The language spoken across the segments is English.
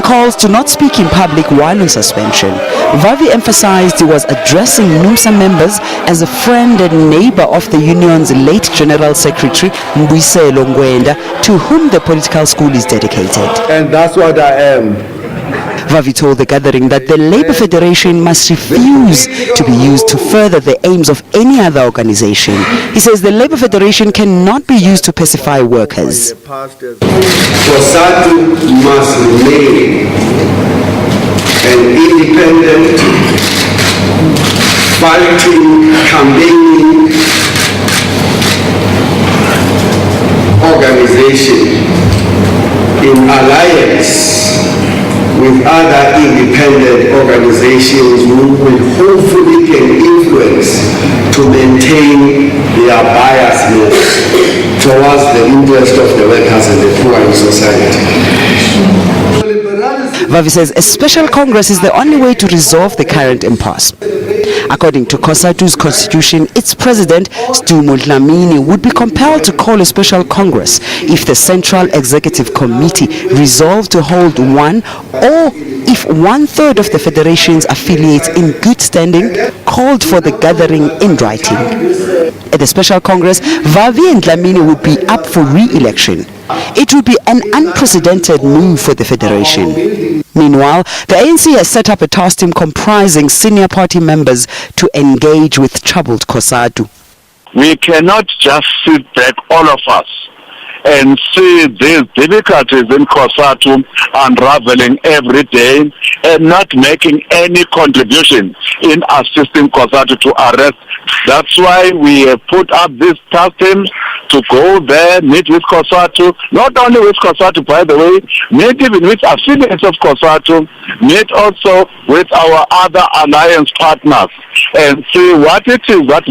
calls to not speak in public while on suspension. Vavi emphasized he was addressing NUMSA members as a friend and neighbor of the union's late General Secretary, Mbuyiselo Ngwenda, to whom the political school is dedicated. And that's what I am. Vavi told the gathering that the Labour Federation must refuse to be used to further the aims of any other organization. He says the Labour Federation cannot be used to pacify workers. Cosatu must remain an independent, fighting, campaigning organization in alliance with other independent organizations who will hopefully can influence to maintain their biasness towards the interest of the workers and the poor in society. Vavi says a special Congress is the only way to resolve the current impasse. According to Cosatu's constitution, its president, Stu Dlamini, would be compelled to call a special Congress if the Central Executive Committee resolved to hold one, or if 1/3 of the Federation's affiliates in good standing called for the gathering in writing. At the special Congress, Vavi and Dlamini would be up for re-election. It would be an unprecedented move for the Federation. Meanwhile, the ANC has set up a task team comprising senior party members to engage with troubled Cosatu. We cannot just sit back, all of us, and see these difficulties in Cosatu unraveling every day and not making any contribution in assisting Cosatu to arrest. That's why we have put up this task team to go there, meet with Cosatu, not only with Cosatu, by the way, meet even with affiliates of Cosatu, meet also with our other alliance partners, and see what it is that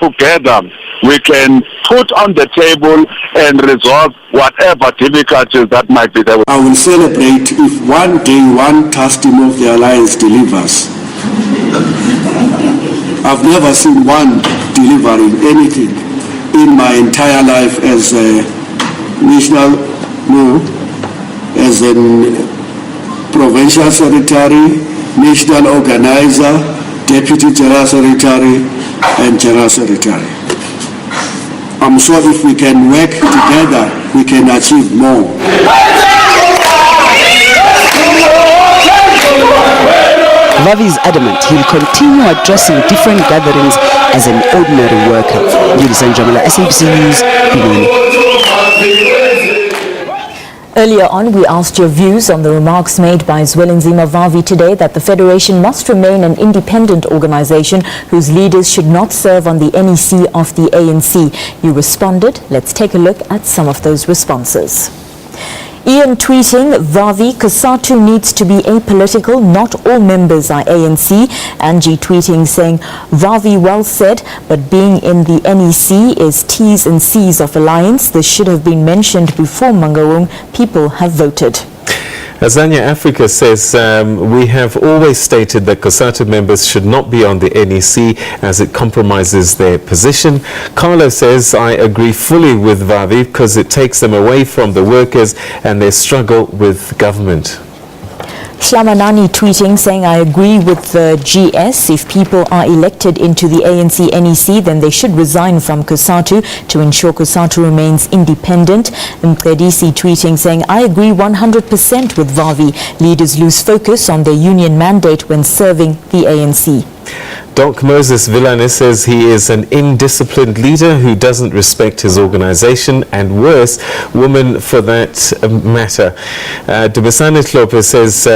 together we can put on the table and resolve whatever difficulties that might be there. I will celebrate if one day one task team of the alliance delivers. I've never seen one delivering anything in my entire life as a as a provincial secretary, national organizer, deputy general secretary, and general secretary. I'm sure if we can work together, we can achieve more. Vavi is adamant he will continue addressing different gatherings as an ordinary worker. SABC News, Earlier on, we asked your views on the remarks made by Zwelinzima Vavi today that the Federation must remain an independent organization whose leaders should not serve on the NEC of the ANC. You responded. Let's take a look at some of those responses. Ian tweeting, Vavi, Cosatu needs to be apolitical, not all members are ANC. Angie tweeting saying, Vavi, well said, but being in the NEC is T's and C's of alliance. This should have been mentioned before Mangaung. People have voted. Azania Africa says, we have always stated that Cosatu members should not be on the NEC as it compromises their position. Carlo says, I agree fully with Vavi because it takes them away from the workers and their struggle with government. Shlamanani tweeting saying, I agree with the GS. If people are elected into the ANC NEC, then they should resign from Cosatu to ensure Cosatu remains independent. And Mqedisi tweeting saying, I agree 100% with Vavi. Leaders lose focus on their union mandate when serving the ANC. Doc Moses Villane says he is an indisciplined leader who doesn't respect his organization, and worse, women for that matter. Dubasane Klope says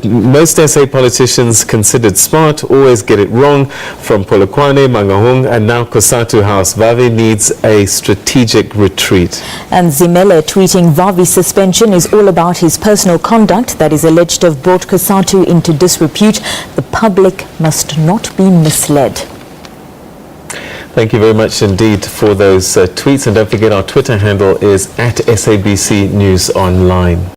most SA politicians considered smart always get it wrong, from Polokwane, Mangaung, and now Cosatu House. Vavi needs a strategic retreat. And Zimele tweeting, Vavi's suspension is all about his personal conduct that is alleged to have brought Cosatu into disrepute. The public must not be misled. Thank you very much indeed for those tweets, and don't forget our Twitter handle is @SABC News Online.